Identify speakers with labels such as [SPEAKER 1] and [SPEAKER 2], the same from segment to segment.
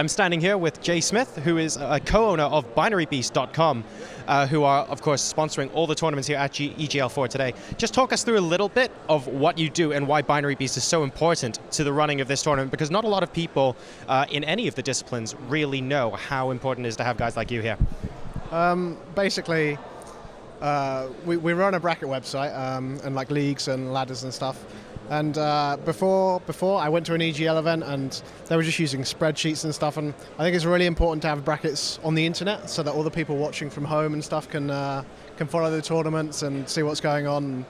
[SPEAKER 1] standing here with Jay Smith, who is a co-owner of BinaryBeast.com, who are, of course, sponsoring all the tournaments here at EGL4 today. Just talk us through a little bit of what you do and why Binary Beast is so important to the running of this tournament, because not a lot of people in any of the disciplines really know how important it is to have guys like you here.
[SPEAKER 2] Basically, we run a bracket website and like leagues and ladders and stuff. And before I went to an EGL event and they were just using spreadsheets and stuff, and I think it's really important to have brackets on the internet so that all the people watching from home and stuff can follow the tournaments and see what's going on.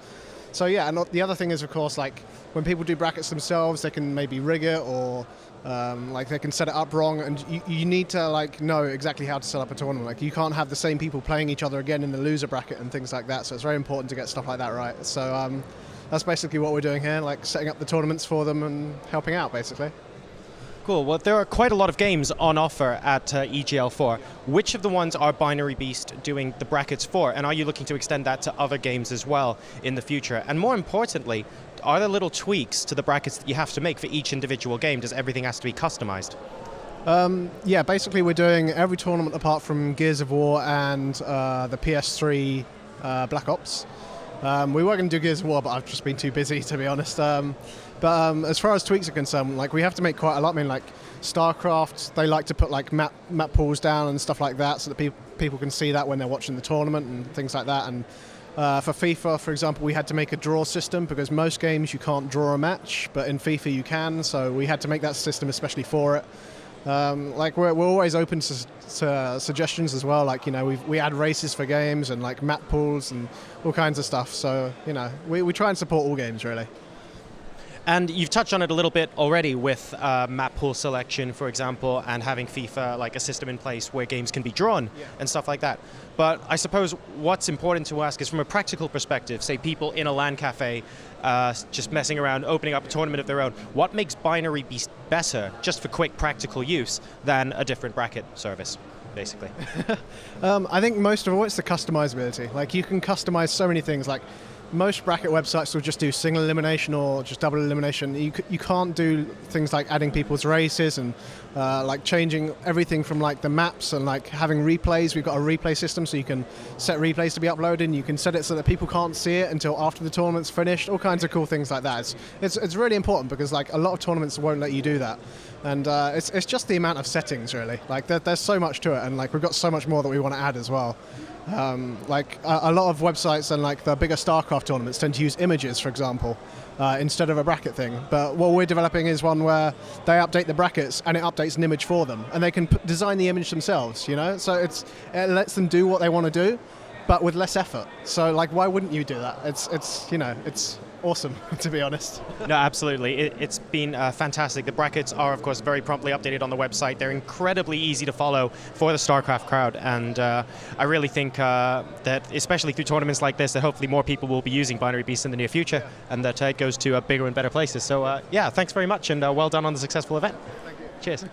[SPEAKER 2] So yeah, and the other thing is, of course, like when people do brackets themselves, they can maybe rig it or like they can set it up wrong, and you need to like know exactly how to set up a tournament. Like you can't have the same people playing each other again in the loser bracket and things like that. So it's very important to get stuff like that right. So that's basically what we're doing here, like setting up the tournaments for them and helping out, basically.
[SPEAKER 1] Cool. Well, there are quite a lot of games on offer at EGL4. Which of the ones are Binary Beast doing the brackets for, and are you looking to extend that to other games as well in the future? And more importantly, are there little tweaks to the brackets that you have to make for each individual game? Does everything has to be customized?
[SPEAKER 2] Yeah, basically we're doing every tournament apart from Gears of War and the PS3 Black Ops. We were going to do Gears of War, but I've just been too busy, to be honest. But as far as tweaks are concerned, like we have to make quite a lot. I mean, like Starcraft, they like to put like map pools down and stuff like that, so that people can see that when they're watching the tournament and things like that. And for FIFA, for example, we had to make a draw system because most games you can't draw a match, but in FIFA you can. So we had to make that system especially for it. Like we're always open to suggestions as well. Like, you know, we add races for games and like map pools and all kinds of stuff. So, you know, we try and support all games really.
[SPEAKER 1] And you've touched on it a little bit already with map pool selection, for example, and having FIFA like a system in place where games can be drawn and stuff like that. But I suppose what's important to ask is from a practical perspective, say people in a LAN cafe just messing around, opening up a tournament of their own, what makes Binary Beast better, just for quick practical use, than a different bracket service, basically?
[SPEAKER 2] I think most of all it's the customizability. Like you can customize so many things. Like most bracket websites will just do single elimination or just double elimination. You can't do things like adding people's races and like changing everything from like the maps and like having replays. We've got a replay system, so you can set replays to be uploaded, and you can set it so that people can't see it until after the tournament's finished. All kinds of cool things like that. It's really important because like a lot of tournaments won't let you do that, and it's just the amount of settings really. Like there's so much to it, and like we've got so much more that we want to add as well. Like a lot of websites and like the bigger Starcraft tournaments tend to use images, for example, instead of a bracket thing. But what we're developing is one where they update the brackets and it updates an image for them, and they can design the image themselves. You know, so it lets them do what they want to do, but with less effort. So like, why wouldn't you do that? It's you know, it's awesome, to be honest.
[SPEAKER 1] No, absolutely. It's been fantastic. The brackets are, of course, very promptly updated on the website. They're incredibly easy to follow for the StarCraft crowd, and I really think that, especially through tournaments like this, that hopefully more people will be using Binary Beast in the near future, and that it goes to bigger and better places. So yeah, thanks very much, and well done on the successful event.
[SPEAKER 2] Thank you.
[SPEAKER 1] Cheers.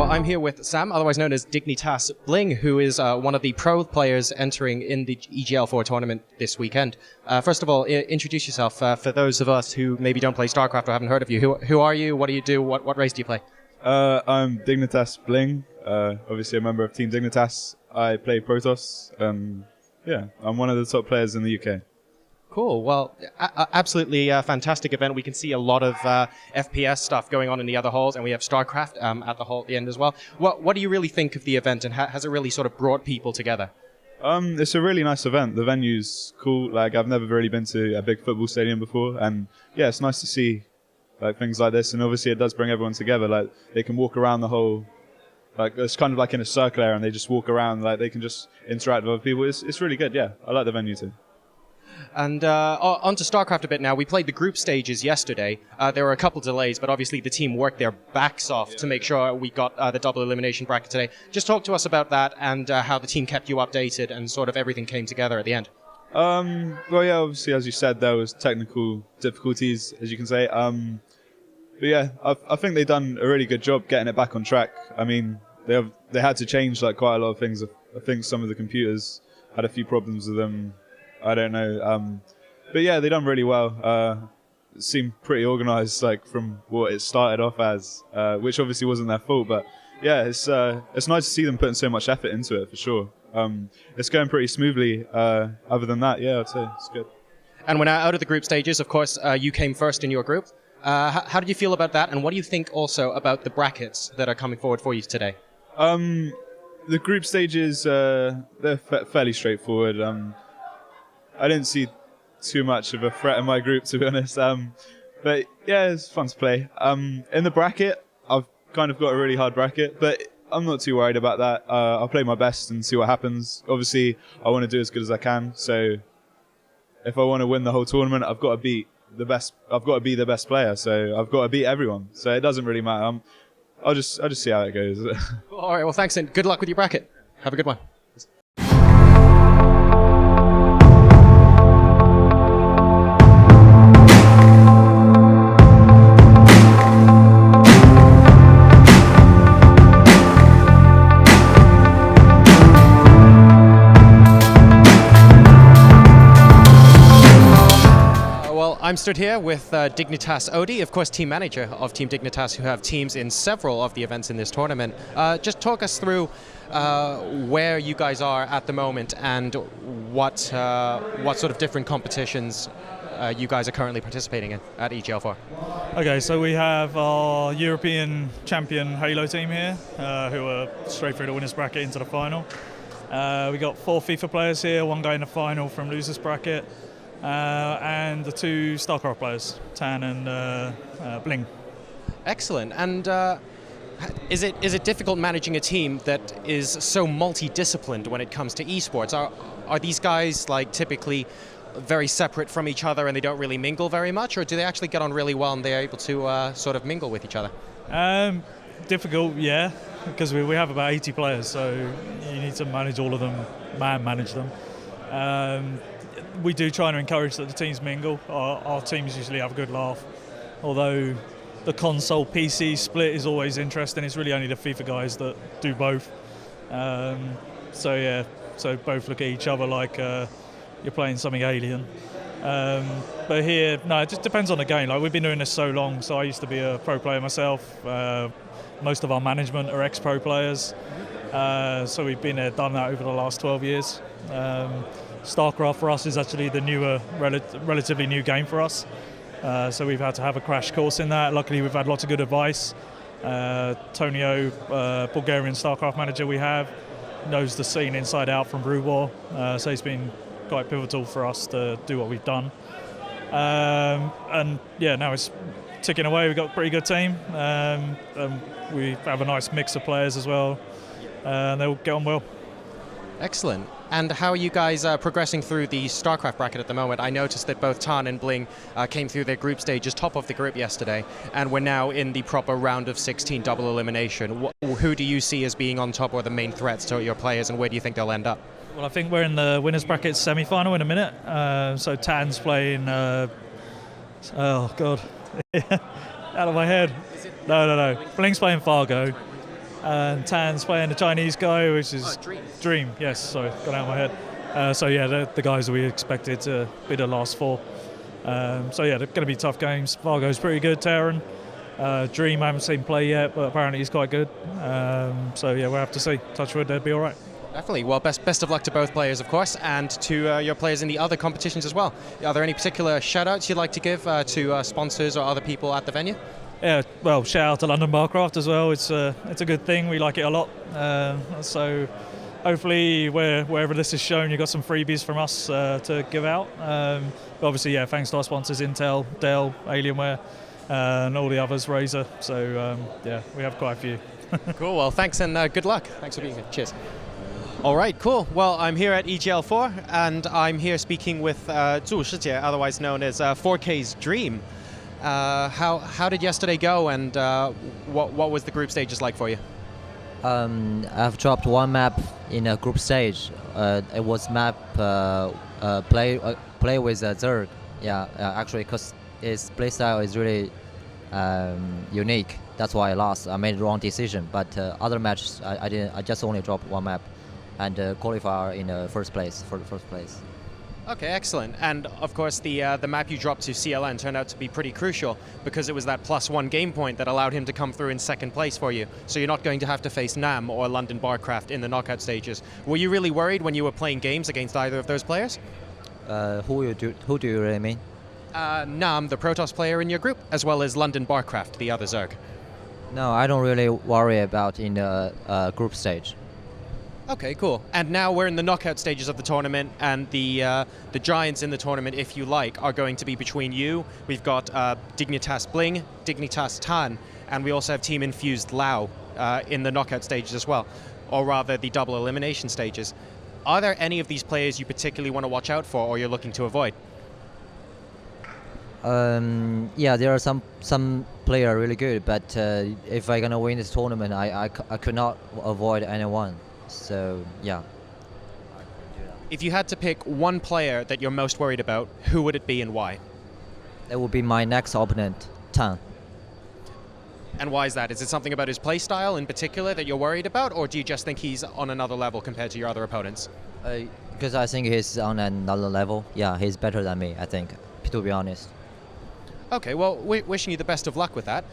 [SPEAKER 1] I'm here with Sam, otherwise known as Dignitas Bling, who is one of the pro players entering in the EGL4 tournament this weekend. First of all, introduce yourself for those of us who maybe don't play StarCraft or haven't heard of you. Who are you? What do you do? What race do you play?
[SPEAKER 3] I'm Dignitas Bling, obviously a member of Team Dignitas. I play Protoss. Yeah, I'm one of the top players in the UK.
[SPEAKER 1] Cool. Well, absolutely fantastic event. We can see a lot of FPS stuff going on in the other halls, and we have StarCraft at the hall at the end as well. What do you really think of the event, and has it really sort of brought people together?
[SPEAKER 3] It's a really nice event. The venue's cool. Like, I've never really been to a big football stadium before, and yeah, it's nice to see like things like this. And obviously, it does bring everyone together. Like, they can walk around the whole. Like, it's kind of like in a circle area, and they just walk around. Like, they can just interact with other people. It's really good. Yeah, I like the venue too.
[SPEAKER 1] And on to StarCraft a bit now. We played the group stages yesterday. There were a couple delays, but obviously the team worked their backs off to make sure we got the double elimination bracket today. Just talk to us about that and how the team kept you updated and sort of everything came together at the end.
[SPEAKER 3] Well, yeah, obviously, as you said, there was technical difficulties, as you can say. But yeah, I think they've done a really good job getting it back on track. I mean, they had to change like quite a lot of things. I think some of the computers had a few problems with them. I don't know. But yeah, they done really well. It seemed pretty organised, like from what it started off as, which obviously wasn't their fault. But yeah, it's nice to see them putting so much effort into it for sure. It's going pretty smoothly. Other than that, yeah, I'd say it's good.
[SPEAKER 1] And we're now out of the group stages. Of course, you came first in your group. How did you feel about that? And what do you think also about the brackets that are coming forward for you today?
[SPEAKER 3] The group stages, they're fairly straightforward. I didn't see too much of a threat in my group, to be honest. But yeah, it's fun to play. In the bracket, I've kind of got a really hard bracket, but I'm not too worried about that. I'll play my best and see what happens. Obviously, I want to do as good as I can. So if I want to win the whole tournament, I've got to beat the best. I've got to be the best player. So I've got to beat everyone. So it doesn't really matter. I'll just see how it goes.
[SPEAKER 1] All right. Well, thanks, and good luck with your bracket. Have a good one. I'm stood here with Dignitas Odie, of course team manager of Team Dignitas, who have teams in several of the events in this tournament. Just talk us through where you guys are at the moment and what sort of different competitions you guys are currently participating in at EGL4.
[SPEAKER 4] Okay, so we have our European champion Halo team here, who are straight through the winners bracket into the final. We got 4 FIFA players here, 1 guy in the final from losers bracket. And the 2 Starcraft players, Tan and Bling.
[SPEAKER 1] Excellent. And is it difficult managing a team that is so multidisciplined when it comes to esports? Are these guys like typically very separate from each other and they don't really mingle very much, or do they actually get on really well and they're able to sort of mingle with each other?
[SPEAKER 4] Difficult, yeah, because we have about 80 players, so you need to manage all of them, manage them. We do try to encourage that the teams mingle. Our teams usually have a good laugh, although the console PC split is always interesting. It's really only the FIFA guys that do both. So both look at each other like you're playing something alien. But here, no, it just depends on the game. Like, we've been doing this so long, so I used to be a pro player myself. Most of our management are ex-pro players, so we've been there, done that over the last 12 years. Starcraft for us is actually the newer, relatively new game for us. So we've had to have a crash course in that. Luckily, we've had lots of good advice. Tonio, Bulgarian Starcraft manager we have, knows the scene inside out from Brew War. So he's been quite pivotal for us to do what we've done. And yeah, now it's ticking away. We've got a pretty good team. We have a nice mix of players as well. And they'll get on well.
[SPEAKER 1] Excellent. And how are you guys progressing through the StarCraft bracket at the moment? I noticed that both Tan and Bling came through their group stages top of the group yesterday, and we're now in the proper round of 16 double elimination. Who do you see as being on top or the main threats to your players, and where do you think they'll end up?
[SPEAKER 4] Well, I think we're in the winners bracket semi-final in a minute. So Tan's playing... oh, God. Out of my head. No. Bling's playing Fargo. And Tan's playing the Chinese guy, which is Dream. Yes, sorry, got out of my head. So yeah, the guys that we expected to be the last 4. So yeah, they're going to be tough games. Fargo's pretty good, Terran. Dream, I haven't seen play yet, but apparently he's quite good. So yeah, we'll have to see. Touch wood, they'll be all right.
[SPEAKER 1] Definitely. Well, best of luck to both players, of course, and to your players in the other competitions as well. Are there any particular shout-outs you'd like to give to sponsors or other people at the venue?
[SPEAKER 4] Yeah, well, shout out to London Barcraft as well. It's a good thing. We like it a lot. So hopefully, wherever this is shown, you've got some freebies from us to give out. But obviously, yeah, thanks to our sponsors, Intel, Dell, Alienware, and all the others, Razer. So yeah, we have quite a few.
[SPEAKER 1] Cool. Well, thanks and good luck. Thanks for being here. Cheers. All right, cool. Well, I'm here at EGL4, and I'm here speaking with Zhu Shijie, otherwise known as 4K's Dream. How did yesterday go, and what was the group stages like for you?
[SPEAKER 5] I've dropped 1 map in a group stage. It was map play with Zerg. Yeah, actually, because his playstyle is really unique. That's why I lost. I made the wrong decision. But other matches, I didn't. I just only dropped one map, and qualifier in first place for the first place.
[SPEAKER 1] Okay, excellent. And of course, the map you dropped to CLN turned out to be pretty crucial because it was that +1 game point that allowed him to come through in second place for you. So you're not going to have to face Nam or London Barcraft in the knockout stages. Were you really worried when you were playing games against either of those players?
[SPEAKER 5] Who do you really mean?
[SPEAKER 1] Nam, the Protoss player in your group, as well as London Barcraft, the other Zerg.
[SPEAKER 5] No, I don't really worry about in the group stage.
[SPEAKER 1] Okay, cool. And now we're in the knockout stages of the tournament, and the giants in the tournament, if you like, are going to be between you. We've got Dignitas Bling, Dignitas Tan, and we also have Team Infused Lao in the knockout stages as well, or rather the double elimination stages. Are there any of these players you particularly want to watch out for, or you're looking to avoid?
[SPEAKER 5] Yeah, there are some player really good, but if I'm gonna win this tournament, I could not avoid anyone. So yeah.
[SPEAKER 1] If you had to pick one player that you're most worried about, who would it be and why?
[SPEAKER 5] That would be my next opponent, Tan.
[SPEAKER 1] And why is that? Is it something about his play style in particular that you're worried about, or do you just think he's on another level compared to your other opponents?
[SPEAKER 5] Because I think he's on another level. Yeah, he's better than me, I think, to be honest.
[SPEAKER 1] Okay, well, wishing you the best of luck with that.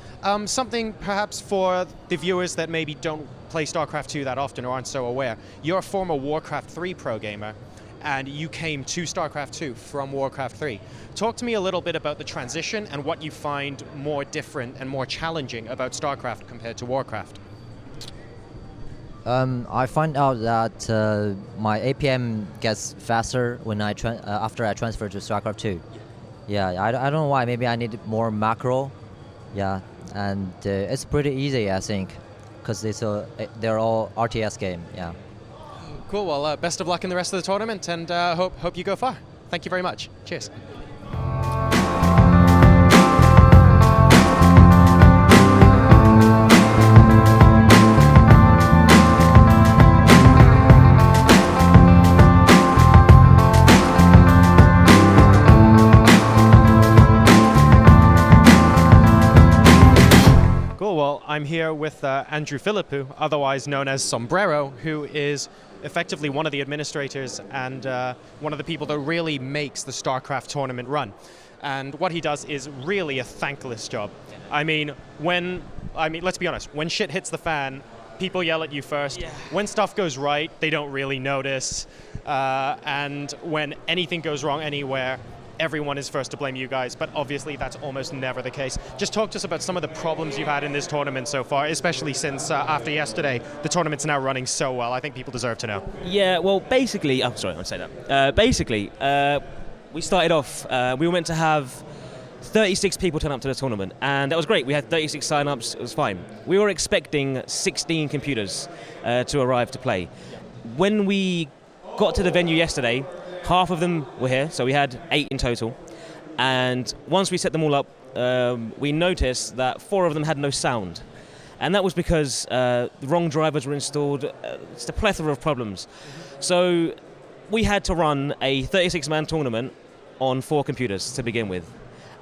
[SPEAKER 1] Something perhaps for the viewers that maybe don't play Starcraft II that often or aren't so aware. You're a former Warcraft 3 pro gamer, and you came to Starcraft II from Warcraft 3. Talk to me a little bit about the transition and what you find more different and more challenging about Starcraft compared to Warcraft.
[SPEAKER 5] I find out that my APM gets faster when after I transfer to Starcraft II. Yeah, I don't know why. Maybe I need more macro. Yeah, and it's pretty easy, I think, because they're all RTS game. Yeah.
[SPEAKER 1] Cool. Well, best of luck in the rest of the tournament, and hope you go far. Thank you very much. Cheers. Well, I'm here with Andrew Philippou, otherwise known as Sombrero, who is effectively one of the administrators and one of the people that really makes the StarCraft tournament run. And what he does is really a thankless job. I mean, let's be honest, when shit hits the fan, people yell at you first. Yeah. When stuff goes right, they don't really notice. And when anything goes wrong anywhere, everyone is first to blame you guys, but obviously that's almost never the case. Just talk to us about some of the problems you've had in this tournament so far, especially since after yesterday, the tournament's now running so well. I think people deserve to know.
[SPEAKER 6] Yeah, well, basically, I'm sorry, I want to say that. We started off, we were meant to have 36 people turn up to the tournament, and that was great. We had 36 sign-ups, it was fine. We were expecting 16 computers to arrive to play. When we got to the venue yesterday, half of them were here, so we had 8 in total. And once we set them all up, we noticed that 4 of them had no sound. And that was because the wrong drivers were installed. It's a plethora of problems. So we had to run a 36-man tournament on 4 computers to begin with.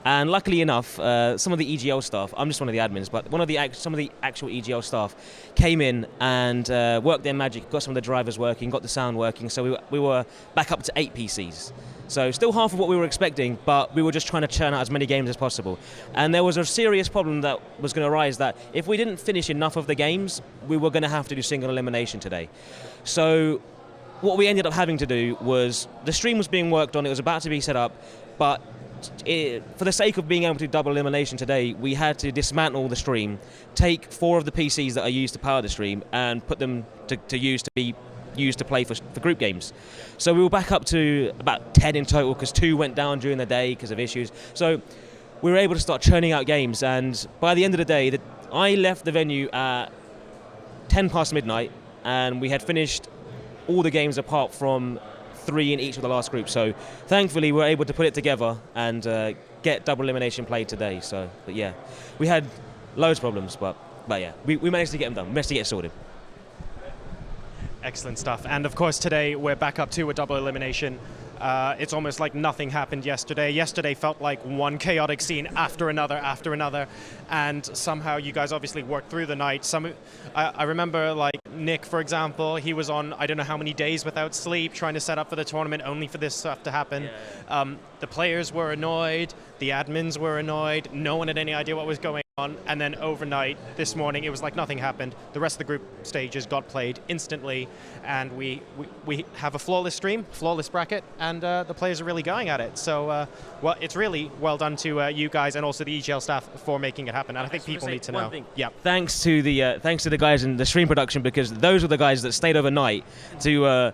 [SPEAKER 6] And luckily enough, some of the EGL staff, I'm just one of the admins, but some of the actual EGL staff came in and worked their magic, got some of the drivers working, got the sound working, so we were back up to 8 PCs. So still half of what we were expecting, but we were just trying to churn out as many games as possible. And there was a serious problem that was going to arise that if we didn't finish enough of the games, we were going to have to do single elimination today. So what we ended up having to do was, the stream was being worked on, it was about to be set up, but for the sake of being able to do double elimination today, we had to dismantle the stream, take 4 of the PCs that are used to power the stream, and put them to use to be used to play for group games. So we were back up to about 10 in total, because 2 went down during the day because of issues. So we were able to start churning out games, and by the end of the day, I left the venue at 10 past midnight, and we had finished all the games apart from 3 in each of the last group. So thankfully we were able to put it together and get double elimination played today. So, but yeah, we had loads of problems, but yeah, we managed to get them done. We managed to get it sorted.
[SPEAKER 1] Excellent stuff. And of course today we're back up to a double elimination. It's almost like nothing happened yesterday. Yesterday felt like one chaotic scene after another, and somehow you guys obviously worked through the night. I remember like Nick, for example, he was on I don't know how many days without sleep trying to set up for the tournament only for this stuff to happen. The players were annoyed, the admins were annoyed, no one had any idea what was going on, and then overnight this morning it was like nothing happened. The rest of the group stages got played instantly, and we have a flawless stream, flawless bracket, and the players are really going at it. So well, it's really well done to you guys and also the EGL staff for making it happen, and I think people need to know. Yeah.
[SPEAKER 6] Thanks to the guys in the stream production, because those were the guys that stayed overnight to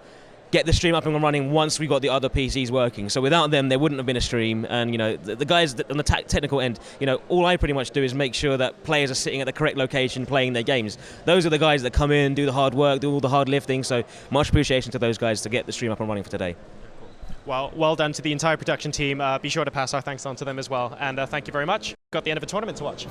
[SPEAKER 6] get the stream up and running once we got the other PCs working. So without them, there wouldn't have been a stream. And you know, the guys on the technical end, you know, all I pretty much do is make sure that players are sitting at the correct location playing their games. Those are the guys that come in, do the hard work, do all the hard lifting. So much appreciation to those guys to get the stream up and running for today.
[SPEAKER 1] Well done to the entire production team. Be sure to pass our thanks on to them as well. And thank you very much. Got the end of a tournament to watch.